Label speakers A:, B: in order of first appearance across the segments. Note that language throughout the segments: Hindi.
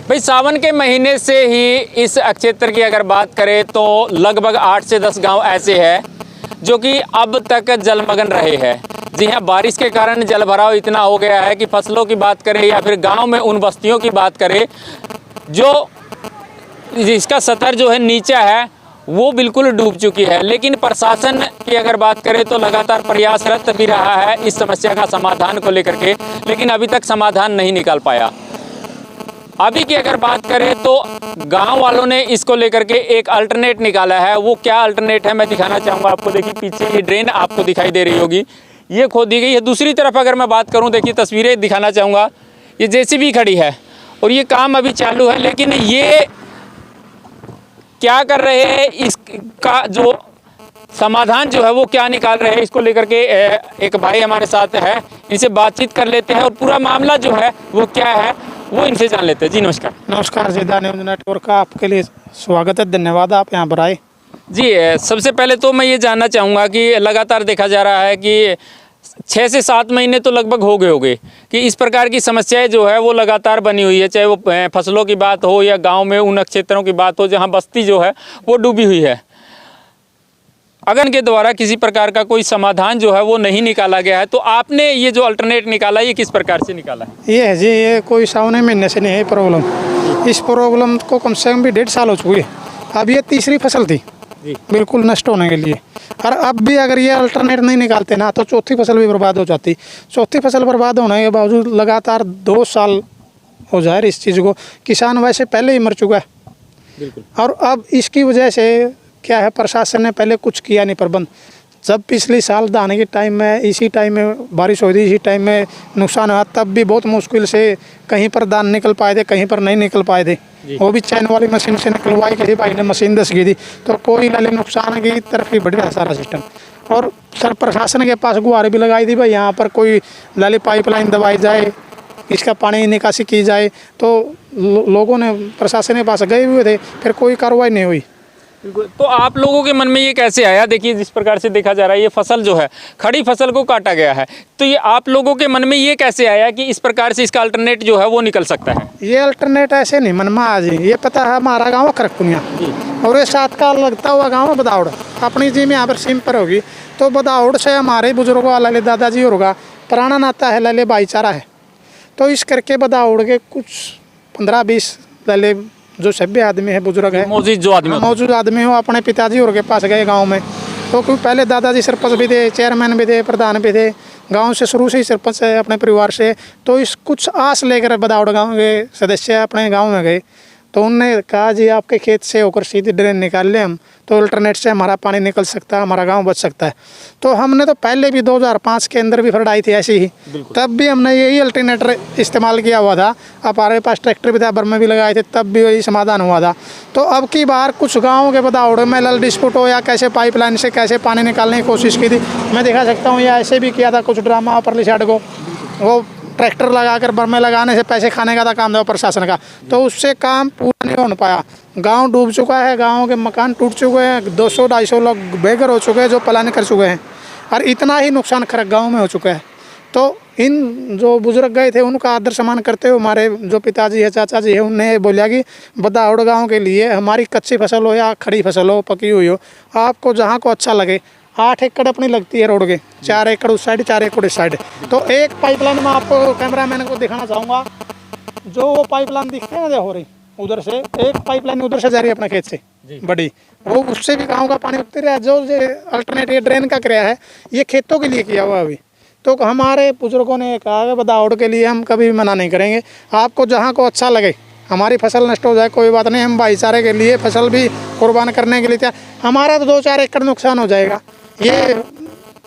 A: भाई सावन के महीने से ही इस क्षेत्र की अगर बात करें तो लगभग 8 से 10 गांव ऐसे हैं जो कि अब तक जलमग्न रहे हैं। जी हाँ, बारिश के कारण जल भराव इतना हो गया है कि फसलों की बात करें या फिर गांव में उन बस्तियों की बात करें जो जिसका स्तर जो है नीचा है वो बिल्कुल डूब चुकी है। लेकिन प्रशासन की अगर बात करें तो लगातार प्रयासरत भी रहा है इस समस्या का समाधान को लेकर के, लेकिन अभी तक समाधान नहीं निकाल पाया। अभी की अगर बात करें तो गांव वालों ने इसको लेकर के एक अल्टरनेट निकाला है। वो क्या अल्टरनेट है मैं दिखाना चाहूँगा आपको। देखिए पीछे ये ड्रेन आपको दिखाई दे रही होगी, ये खोदी गई है। दूसरी तरफ अगर मैं बात करूँ, देखिए तस्वीरें दिखाना चाहूँगा, ये जेसीबी खड़ी है और ये काम अभी चालू है। लेकिन ये क्या कर रहे हैं, इसका जो समाधान जो है वो क्या निकाल रहे हैं, इसको लेकर के एक भाई हमारे साथ है, इनसे बातचीत कर लेते हैं और पूरा मामला जो है वो क्या है वो इनसे जान लेते हैं। जी नमस्कार।
B: नमस्कार जी, द न्यूज़ नेटवर्क का आपके लिए स्वागत है, धन्यवाद आप यहाँ पर आए।
A: जी सबसे पहले तो मैं ये जानना चाहूँगा कि लगातार देखा जा रहा है कि 6 से 7 महीने तो लगभग हो गए होंगे कि इस प्रकार की समस्याएं जो है वो लगातार बनी हुई है, चाहे वो फसलों की बात हो या गांव में उन क्षेत्रों की बात हो जहां बस्ती जो है वो डूबी हुई है। अगर इनके द्वारा किसी प्रकार का कोई समाधान जो है वो नहीं निकाला गया है, तो आपने ये जो अल्टरनेट निकाला ये किस प्रकार से निकाला है?
B: ये है जी, ये कोई सावन महीने से नहीं है प्रॉब्लम। इस प्रॉब्लम को कम से कम भी 1.5 साल हो चुकी है। अब ये तीसरी फसल थी बिल्कुल नष्ट होने के लिए, और अब भी अगर ये अल्टरनेट नहीं निकालते ना तो चौथी फसल भी बर्बाद हो जाती। चौथी फसल बर्बाद होने के बावजूद लगातार 2 साल हो जाए इस चीज़ को, किसान वैसे पहले ही मर चुका है।
A: बिल्कुल।
B: और अब इसकी वजह से क्या है, प्रशासन ने पहले कुछ किया नहीं प्रबंध। जब पिछले साल दाने के टाइम में इसी टाइम में बारिश हो रही, इसी टाइम में नुकसान हुआ, तब भी बहुत मुश्किल से कहीं पर दान निकल पाए थे, कहीं पर नहीं निकल पाए थे। वो भी चैन वाली मशीन से निकलवाई, किसी भाई ने मशीन दस गई थी, तो कोई लाले नुकसान की तरफ ही बढ़ रहा सारा सिस्टम। और सर प्रशासन के पास गुहार भी लगाई थी भाई यहाँ पर कोई लाले पाइपलाइन दबाई जाए, इसका पानी निकासी की जाए, तो लोगों ने प्रशासन के पास गए हुए थे, फिर कोई कार्रवाई नहीं हुई।
A: तो आप लोगों के मन में ये कैसे आया? देखिए जिस प्रकार से देखा जा रहा है ये फसल जो है खड़ी फसल को काटा गया है, तो ये आप लोगों के मन में ये कैसे आया कि इस प्रकार से इसका अल्टरनेट जो है वो निकल सकता है?
B: ये अल्टरनेट ऐसे नहीं मन में आ जी, ये पता है हमारा गाँव खरकुनिया और ये 7 का लगता हुआ गाँव बदाउड़, अपनी जी में यहाँ पर सीम पर होगी। तो बदाउड़ से हमारे बुजुर्गों लाले दादाजी होगा पुराना नाता है, लाले भाईचारा है। तो इस करके के कुछ 15-20 लाले जो सभ्य आदमी है, बुजुर्ग है, मौजूद आदमी हो, अपने पिताजी और के पास गए गांव में। तो क्योंकि पहले दादाजी सरपंच भी थे, चेयरमैन भी थे, प्रधान भी थे, गांव से शुरू से ही सरपंच है अपने परिवार से। तो इस कुछ आस लेकर बदाउड़ गांव के सदस्य अपने गांव में गए, तो उनने कहा जी आपके खेत से होकर सीधी ड्रेन निकाल लें हम, तो अल्टरनेट से हमारा पानी निकल सकता है, हमारा गांव बच सकता है। तो हमने तो पहले भी 2005 के अंदर भी फरडाई थी ऐसी ही, तब भी हमने यही अल्टरनेटर इस्तेमाल किया हुआ था। अब हमारे पास ट्रैक्टर भी था, बर्मे भी लगाए थे, तब भी वही समाधान हुआ था। तो अब की बार कुछ गाँव के बदाउड़ में लल डिस्प्यूट हो या कैसे पाइपलाइन से कैसे पानी निकालने की कोशिश की थी, मैं दिखा सकता हूँ। या ऐसे भी किया था कुछ ड्रामा परली साइड को, वो ट्रैक्टर लगाकर बर्मे लगाने से पैसे खाने का था काम था प्रशासन का, तो उससे काम पूरा नहीं हो पाया। गांव डूब चुका है, गांव के मकान टूट चुके हैं, 200-250 लोग बेघर हो चुके हैं जो पलायन कर चुके हैं, और इतना ही नुकसान खरक गांव में हो चुका है। तो इन जो बुजुर्ग गए थे उनका आदर सम्मान करते हुए हमारे जो पिताजी है, चाचा जी है, उनने बोला कि बदाउड़ गाँव के लिए हमारी कच्ची फसल हो या खड़ी फसल हो, पकी हुई हो, आपको जहाँ को अच्छा लगे। 8 एकड़ अपनी लगती है रोड के, 4 एकड़ उस साइड, 4 एकड़ इस साइड। तो एक पाइपलाइन में आपको कैमरामैन को दिखाना चाहूँगा, जो वो पाइपलाइन दिखते हैं ना हो रही उधर से, एक पाइपलाइन उधर से जा रही है अपने खेत से बड़ी, वो उससे भी गाँव का पानी उगते रहा। जो अल्टरनेट ये ड्रेन का किया है ये खेतों के लिए किया हुआ अभी। तो हमारे बुजुर्गों ने कहा है बदाउड़ के लिए हम कभी मना नहीं करेंगे, आपको जहाँ को अच्छा लगे। हमारी फसल नष्ट हो जाए कोई बात नहीं, हम भाईचारे के लिए फसल भी कुर्बान करने के लिए तैयार। हमारा तो 2-4 एकड़ नुकसान हो जाएगा, ये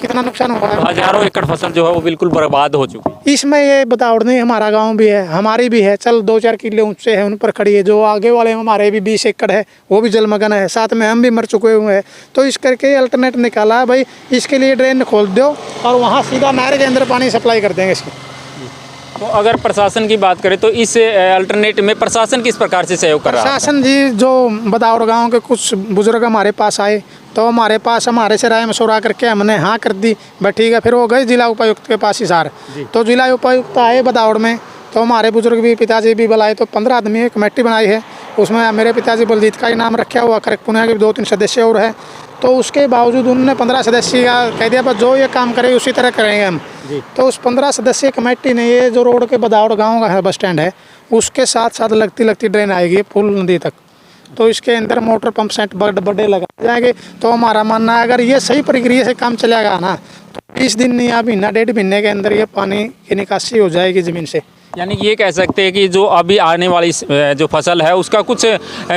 B: कितना नुकसान हुआ है,
A: हजारों एकड़ फसल जो है वो बिल्कुल बर्बाद हो चुकी।
B: इसमें ये बदाउड़ नहीं, हमारा गांव भी है, हमारी भी है, चल 2-4 किले ऊंचे हैं उन पर खड़ी है। जो आगे वाले हमारे भी 20 एकड़ है वो भी जलमग्न है, साथ में हम भी मर चुके हुए हैं। तो इस करके अल्टरनेट निकाला है भाई, इसके लिए ड्रेन खोल दो और वहाँ सीधा नहर के अंदर पानी सप्लाई कर देंगे इसकी।
A: तो अगर प्रशासन की बात करें तो इस अल्टरनेट में प्रशासन किस प्रकार से सहयोग कर रहा है?
B: प्रशासन जी, जो बदाउड़ गांव के कुछ बुजुर्ग हमारे पास आए, तो हमारे पास हमारे से राय मशवरा करके हमने हाँ कर दी, बस ठीक है। फिर वो गए जिला उपायुक्त के पास हिसार, तो जिला उपायुक्त आए बदाउड़ में, तो हमारे बुजुर्ग भी पिताजी भी बुलाए, तो 15 आदमी की कमेटी बनाई है। उसमें मेरे पिताजी बलजीत का ही नाम रखा हुआ, खरक पुनिया के 2-3 सदस्य और हैं। तो उसके बावजूद उन्होंने 15 सदस्य का कह दिया, बस जो ये काम करे उसी तरह करेंगे हम। तो उस 15 सदस्यीय कमेटी ने ये जो रोड के बदावड़ गाँव का है बस स्टैंड है, उसके साथ साथ लगती ड्रेन आएगी फुल नदी तक। तो इसके अंदर मोटर पंप सेट बड़े लगा जाएंगे। तो हमारा मानना है अगर ये सही प्रक्रिया से काम चलेगा ना, तो 20 दिन या महीना 1.5 महीने के अंदर ये पानी की निकासी हो जाएगी ज़मीन से।
A: यानी कि ये कह सकते हैं कि जो अभी आने वाली जो फसल है उसका कुछ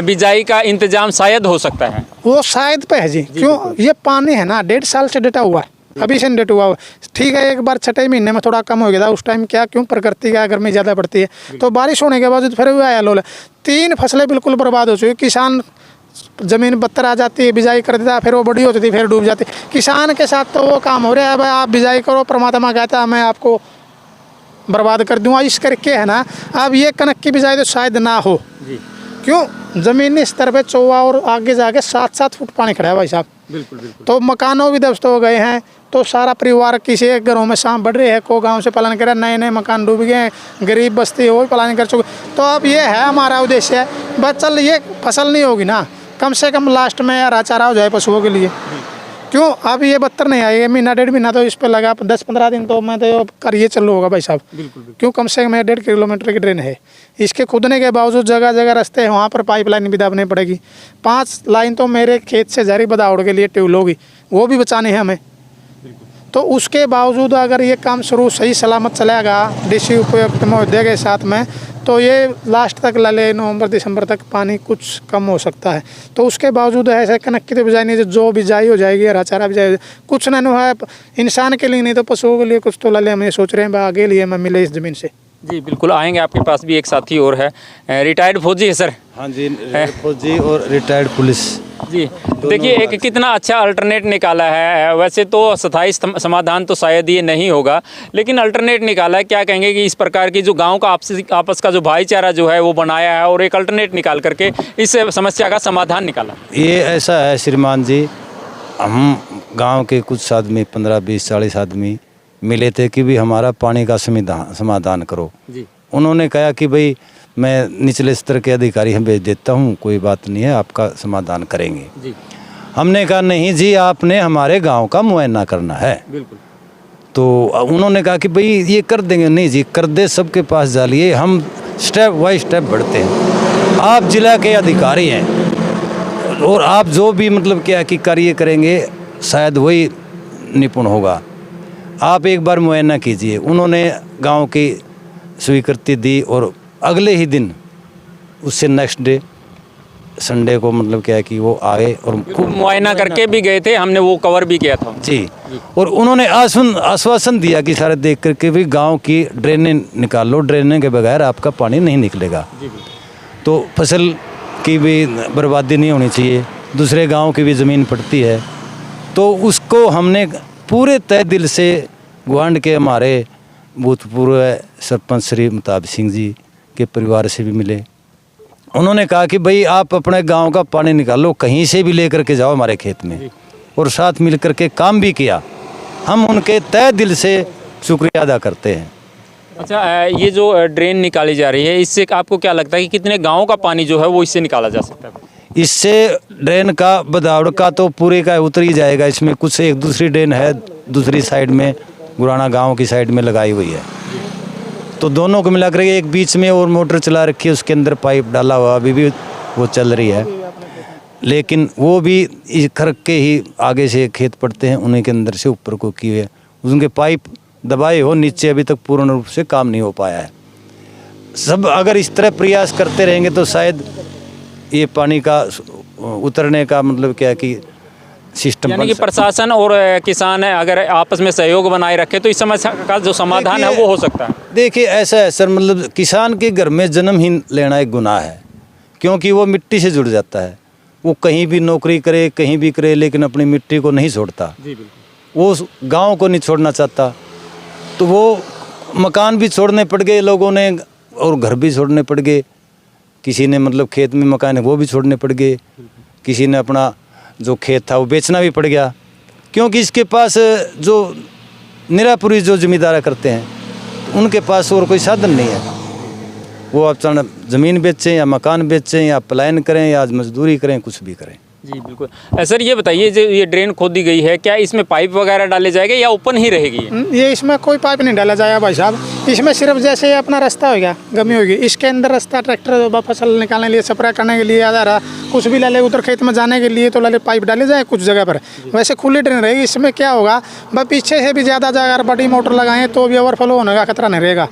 A: बिजाई का इंतजाम शायद हो सकता है।
B: वो शायद पे है जी, क्यों ये पानी है ना 1.5 साल से डटा हुआ है, अभी से डेट हुआ। ठीक है, एक बार 6 महीने में थोड़ा कम हो गया था, उस टाइम क्या क्यों प्रकृति का गर्मी ज़्यादा पड़ती है, तो बारिश होने के बावजूद फिर आया लोल। 3 फसलें बिल्कुल बर्बाद हो चुकी। किसान ज़मीन बत्तर आ जाती है, बिजाई कर देता, फिर वो बड़ी होती थी, फिर डूब जाती। किसान के साथ तो वो काम हो रहा है, भाई आप बिजाई करो, परमात्मा कहता है मैं आपको बर्बाद कर दूँगा, इस करके है ना। अब ये कनक की बिजाई तो शायद ना हो, क्यों ज़मीनी स्तर पे चौवा और आगे जाके 7-7 फुट पानी खड़ा है भाई साहब।
A: बिल्कुल।
B: तो मकानों भी ध्वस्त हो गए हैं। तो सारा परिवार किसी एक घरों में शाम बढ़ रही है, को गांव से पलायन करे, नए मकान डूब गए, गरीब बस्ती वो भी पलायन कर चुके। तो अब ये है हमारा उद्देश्य है, बस चल ये फसल नहीं होगी ना, कम से कम लास्ट में यार चारा हो जाए पशुओं के लिए। क्यों अब ये 72 नहीं आई, महीना 1.5 महीना तो इस पर लगा, 10-15 दिन तो मैं तो करिए चलो होगा भाई साहब। क्यों कम से कम 1.5 किलोमीटर की ड्रेन है, इसके खुदने के बावजूद जगह जगह रास्ते हैं, वहाँ पर पाइपलाइन भी दाबनी पड़ेगी। 5 लाइन तो मेरे खेत से जारी बदावड़ के लिए ट्यूबवेल होगी, वो भी बचानी है हमें। तो उसके बावजूद अगर ये काम शुरू सही सलामत चलेगा डीसी उपयुक्त महोदय के साथ में, तो ये लास्ट तक ले नवंबर-दिसंबर तक पानी कुछ कम हो सकता है। तो उसके बावजूद ऐसे कनक की तो बिजाई नहीं, जो बिजाई हो जाएगी, हरा चारा बिजाई कुछ ना है इंसान के लिए, नहीं तो पशुओं के लिए कुछ तो ले। हम ये सोच रहे हैं आगे लिए मैं मिले इस ज़मीन से।
A: जी बिल्कुल, आएंगे। आपके पास भी एक साथी और है, रिटायर्ड फौजी है सर।
C: हाँ जी, फौजी और रिटायर्ड पुलिस।
A: जी देखिए, एक कितना अच्छा अल्टरनेट निकाला है। वैसे तो स्थायी समाधान तो शायद ये नहीं होगा, लेकिन अल्टरनेट निकाला है। क्या कहेंगे कि इस प्रकार की जो गांव का आपस का जो भाईचारा जो है वो बनाया है और एक अल्टरनेट निकाल करके इस समस्या का समाधान निकाला।
C: ये ऐसा है श्रीमान जी, हम गांव के कुछ आदमी 15, 20, 40 आदमी मिले थे कि भी हमारा पानी का समाधान करो।
A: जी।
C: उन्होंने कहा कि भाई मैं निचले स्तर के अधिकारी हम भेज देता हूँ, कोई बात नहीं है, आपका समाधान करेंगे।
A: जी।
C: हमने कहा नहीं जी, आपने हमारे गांव का मुआयना करना है।
A: बिल्कुल।
C: तो उन्होंने कहा कि भाई ये कर देंगे। नहीं जी, कर दे, सबके पास जालिए, हम स्टेप बाय स्टेप बढ़ते हैं। आप जिला के अधिकारी हैं और आप जो भी मतलब क्या कि कार्य करेंगे शायद वही निपुण होगा। आप एक बार मुआयना कीजिए। उन्होंने गांव की स्वीकृति दी और अगले ही दिन, उससे नेक्स्ट डे संडे को मतलब क्या है कि वो आए और
A: खूब मुआयना करके भी गए थे, हमने वो कवर भी किया था।
C: जी। और उन्होंने आश्वासन दिया कि सारे देख करके भी गांव की ड्रेनें निकाल लो, ड्रेनें के बगैर आपका पानी नहीं निकलेगा। तो फसल की भी बर्बादी नहीं होनी चाहिए, दूसरे गांव की भी ज़मीन पड़ती है। तो उसको हमने पूरे तय दिल से गुआंढ के हमारे भूतपूर्व सरपंच श्री मुताब सिंह जी के परिवार से भी मिले। उन्होंने कहा कि भाई आप अपने गांव का पानी निकालो, कहीं से भी लेकर के जाओ हमारे खेत में, और साथ मिल कर के काम भी किया। हम उनके तय दिल से शुक्रिया अदा करते हैं।
A: अच्छा, ये जो ड्रेन निकाली जा रही है, इससे आपको क्या लगता है कि कितने गाँव का पानी जो है वो इससे निकाला जा सकता है?
C: इससे ड्रेन का बदावड़ का तो पूरे का उतर ही जाएगा। इसमें कुछ एक दूसरी ड्रेन है दूसरी साइड में, गुराना गांव की साइड में लगाई हुई है, तो दोनों को मिला कर एक बीच में और मोटर चला रखी है, उसके अंदर पाइप डाला हुआ अभी भी वो चल रही है। लेकिन वो भी इस खरक के ही आगे से खेत पड़ते हैं, उन्हीं के अंदर से ऊपर को किए हुए उनके पाइप दबाए हो, नीचे अभी तक पूर्ण रूप से काम नहीं हो पाया है। सब अगर इस तरह प्रयास करते रहेंगे तो शायद ये पानी का उतरने का मतलब क्या है कि सिस्टम,
A: यानी कि प्रशासन और किसान अगर आपस में सहयोग बनाए रखे तो इस समस्या का जो समाधान है वो हो सकता है।
C: देखिए ऐसा है सर, मतलब किसान के घर में जन्म ही लेना एक गुनाह है, क्योंकि वो मिट्टी से जुड़ जाता है। वो कहीं भी नौकरी करे, कहीं भी करे, लेकिन अपनी मिट्टी को नहीं छोड़ता। वो गांव को नहीं छोड़ना चाहता। तो वो मकान भी छोड़ने पड़ गए लोगों ने और घर भी छोड़ने पड़ गए। किसी ने मतलब खेत में मकान है वो भी छोड़ने पड़ गए, किसी ने अपना जो खेत था वो बेचना भी पड़ गया, क्योंकि इसके पास जो निरापुरी जो जमींदारा करते हैं उनके पास और कोई साधन नहीं है। वो आप चाहे ज़मीन बेचें या मकान बेचें या पलायन करें या मजदूरी करें, कुछ भी करें।
A: जी बिल्कुल। सर ये बताइए, जो ये ड्रेन खोदी गई है, क्या इसमें पाइप वगैरह डाले जाएंगे या ओपन ही रहेगी?
B: ये इसमें कोई पाइप नहीं डाला जाएगा भाई साहब। इसमें सिर्फ जैसे अपना रास्ता होगा, गमी होगी, इसके अंदर रास्ता ट्रैक्टर फसल निकालने के लिए, स्प्रे करने के लिए आ रहा, कुछ भी ले ले उधर खेत में जाने के लिए तो ले पाइप डाले जाए कुछ जगह पर। वैसे खुली ड्रेन रहेगी। इसमें क्या होगा भाई, पीछे से भी ज़्यादा जगह बड़ी मोटर लगाएं तो भी ओवरफ्लो होने का खतरा नहीं रहेगा।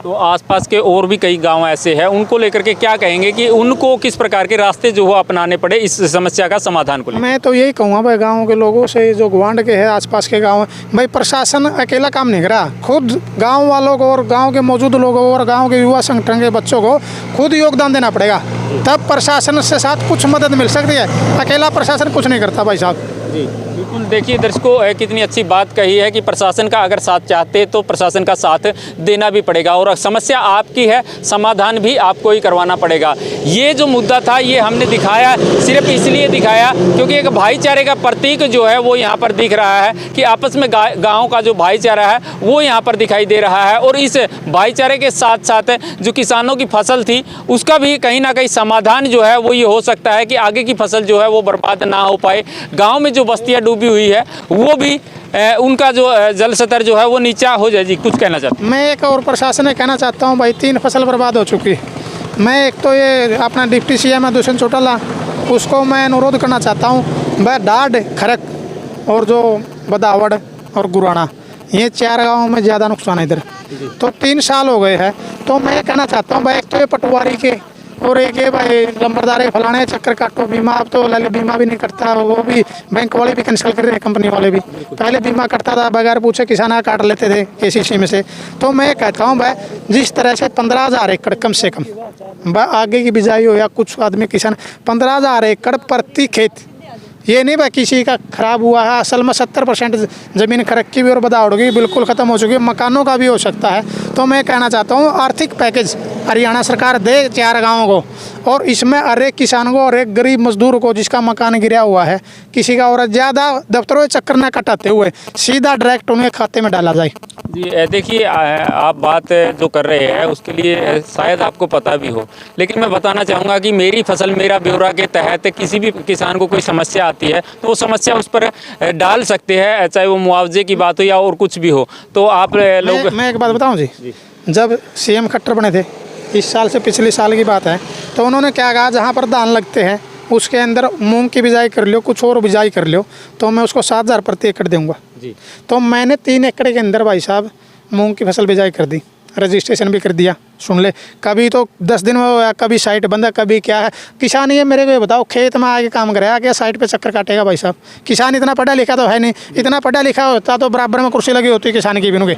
A: तो आसपास के और भी कई गांव ऐसे हैं, उनको लेकर के क्या कहेंगे कि उनको किस प्रकार के रास्ते जो हो अपनाने पड़े इस समस्या का समाधान को लेकर?
B: मैं तो यही कहूँगा भाई, गाँव के लोगों से, जो गुआंढ के हैं आसपास के गाँव, भाई प्रशासन अकेला काम नहीं कर रहा। खुद गाँव वालों को और गाँव के मौजूद लोगों को और गाँव के युवा संगठन के बच्चों को खुद योगदान देना पड़ेगा, तब प्रशासन से साथ कुछ मदद मिल सकती है। अकेला प्रशासन कुछ नहीं करता भाई साहब।
A: जी बिल्कुल। देखिए दर्शकों, कितनी अच्छी बात कही है कि प्रशासन का अगर साथ चाहते तो प्रशासन का साथ देना भी पड़ेगा, और समस्या आपकी है, समाधान भी आपको ही करवाना पड़ेगा। ये जो मुद्दा था ये हमने दिखाया, सिर्फ इसलिए दिखाया क्योंकि एक भाईचारे का प्रतीक जो है वो यहाँ पर दिख रहा है कि आपस में गाँव का जो भाईचारा है वो यहाँ पर दिखाई दे रहा है। और इस भाईचारे के साथ साथ जो किसानों की फसल थी उसका भी कहीं ना कहीं समाधान जो है वो ये हो सकता है कि आगे की फसल जो है वो बर्बाद ना हो पाए। गाँव में जो बस्तियाँ डूबी हुई है वो भी उनका जो जल स्तर जो है वो नीचा हो जाए। जी कुछ कहना चाहते हैं?
B: मैं एक और प्रशासन से कहना चाहता हूँ भाई, 3 फसल बर्बाद हो चुकी। मैं एक तो ये अपना डिप्टी CM है दुष्यंत चौटाला, उसको मैं अनुरोध करना चाहता हूँ भाई, डाड, खरक और जो बदावड़ और गुराना, ये 4 गाँव में ज़्यादा नुकसान है इधर। तो 3 साल हो गए हैं। तो मैं ये कहना चाहता हूँ भाई, एक तो ये पटवारी के और एक ये भाई लंबरदारे फलाने चक्कर काटो बीमा। अब तो लाले बीमा भी नहीं करता, वो भी बैंक वाले भी कैंसिल कर रहे हैं, कंपनी वाले भी। पहले बीमा करता था, बगैर पूछे किसान काट लेते थे KCC में से। तो मैं कहता हूँ भाई, जिस तरह से 15,000 एकड़ कम से कम आगे की बिजाई हो या कुछ आदमी किसान, 15,000 एकड़ प्रति खेत, ये नहीं भाई किसी का खराब हुआ है। असल में 70% ज़मीन खरक की भी और बदावड़ की बिल्कुल ख़त्म हो चुकी है, मकानों का भी हो सकता है। तो मैं कहना चाहता हूँ आर्थिक पैकेज हरियाणा सरकार दे 4 गाँवों को, और इसमें हर एक किसान को और एक गरीब मजदूर को जिसका मकान गिरा हुआ है, किसी का और ज़्यादा दफ्तरों चक्कर न कटाते हुए सीधा डायरेक्ट उन्हें खाते में डाला जाए।
A: जी देखिए, आप बात जो कर रहे हैं उसके लिए शायद आपको पता भी हो, लेकिन मैं बताना चाहूँगा कि मेरी फसल मेरा ब्यौरा के तहत किसी भी किसान को कोई समस्या आती है तो वो समस्या उस पर डाल सकते हैं, चाहे वो मुआवजे की बात हो या और कुछ भी हो। तो आप लोग,
B: मैं एक बात बताऊँ जी, जब CM खट्टर बने थे, इस साल से पिछले साल की बात है, तो उन्होंने क्या कहा, जहाँ पर धान लगते हैं उसके अंदर मूंग की बिजाई कर लो, कुछ और बिजाई कर लो, तो मैं उसको 7,000 प्रति एकड़ दूंगा।
A: जी
B: तो मैंने 3 एकड़ के अंदर भाई साहब मूंग की फसल बिजाई कर दी, रजिस्ट्रेशन भी कर दिया। सुन ले, कभी तो 10 दिन में होया, कभी साइट बंद है, कभी क्या है। किसान ये मेरे को ये बताओ, खेत में आके काम करेगा क्या साइट पे चक्कर काटेगा भाई साहब? किसान इतना पढ़ा लिखा तो है नहीं, इतना पढ़ा लिखा होता तो बराबर में कुर्सी लगी होती किसान की बिनोगे।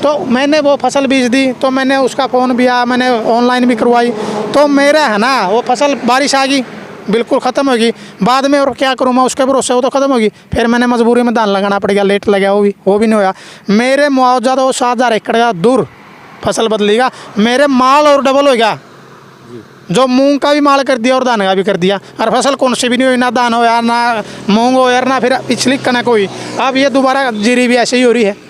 B: तो मैंने वो फसल बीज दी, तो मैंने उसका फ़ोन भी आया, मैंने ऑनलाइन भी करवाई, तो मेरा है ना वो फसल बारिश आ गई बिल्कुल ख़त्म होगी। बाद में और क्या करूँ मैं, उसके भरोसे वो तो ख़त्म होगी। फिर मैंने मजबूरी में धान लगाना पड़ गया, लेट लगा, वो भी नहीं होया। मेरे मुआवजा तो 7,000 एकड़ का दूर फसल बदलेगा, मेरे माल और डबल हो गया। जो मूंग का भी माल कर दिया और धान का भी कर दिया, और फसल कौन सी भी नहीं हुई, ना धान हो यार, ना मूंग हो यार, ना फिर पिछली कनक हुई। अब ये दोबारा जीरी भी ऐसे ही हो रही है।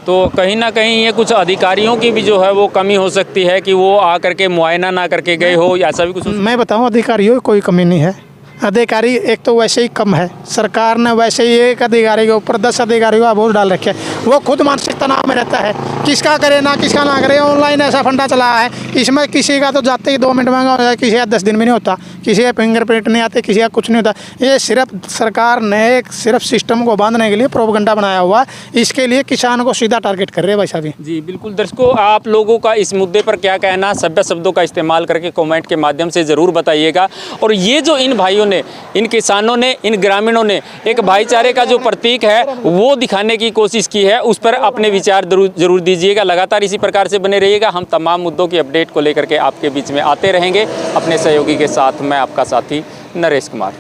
A: तो कहीं ना कहीं ये कुछ अधिकारियों की भी जो है वो कमी हो सकती है कि वो आकर के मुआयना ना करके गए हो, या ऐसा भी कुछ?
B: मैं बताऊं, अधिकारियों की कोई कमी नहीं है। अधिकारी एक तो वैसे ही कम है, सरकार ने वैसे ही एक अधिकारी के ऊपर 10 अधिकारियों का बोझ डाल रखे है। वो खुद मानसिक तनाव में रहता है, किसका करे ना किसका ना करे। ऑनलाइन ऐसा फंडा चला है, इसमें किसी का तो जाते ही 2 मिनट महंगा हो जाए, किसी का 10 दिन में नहीं होता, किसी का फिंगरप्रिंट नहीं आते, किसी का कुछ नहीं होता। ये सिर्फ सरकार ने एक सिर्फ सिस्टम को बांधने के लिए प्रोपगंडा बनाया हुआ है, इसके लिए किसान को सीधा टारगेट कर रहे हैं भाई साहब।
A: जी बिल्कुल। दर्शकों, आप लोगों का इस मुद्दे पर क्या कहना, सभ्य शब्दों का इस्तेमाल करके कमेंट के माध्यम से ज़रूर बताइएगा। और ये जो इन भाइयों ने, इन किसानों ने, इन ग्रामीणों ने एक भाईचारे का जो प्रतीक है वो दिखाने की कोशिश की है, उस पर अपने विचार जरूर दीजिएगा। लगातार इसी प्रकार से बने रहिएगा, हम तमाम मुद्दों की अपडेट को लेकर के आपके बीच में आते रहेंगे अपने सहयोगी के साथ। मैं आपका साथी नरेश कुमार।